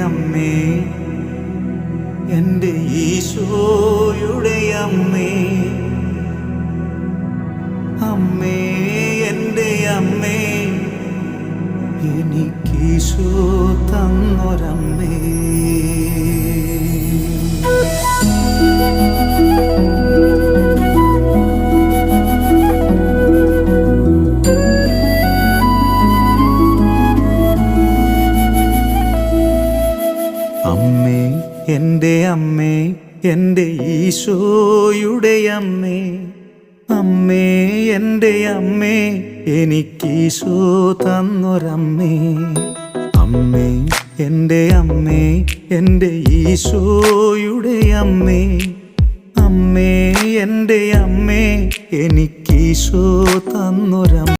അമ്മേ, എൻ്റെ ഈശോയുടെ അമ്മേ, അമ്മേ എൻ്റെ അമ്മേ, എനിക്കീശോ തന്നൊരമ്മേ. അമ്മേ എൻ്റെ അമ്മേ, എൻ്റെ ഈശോയുടെ അമ്മേ, അമ്മേ എൻ്റെ അമ്മേ, എനിക്കീശോ തന്നൊരമ്മേ. അമ്മേ എൻ്റെ അമ്മേ, എൻ്റെ ഈശോയുടെ അമ്മേ, അമ്മേ എൻ്റെ അമ്മേ, എനിക്കീശോ തന്നൊരമ്മേ.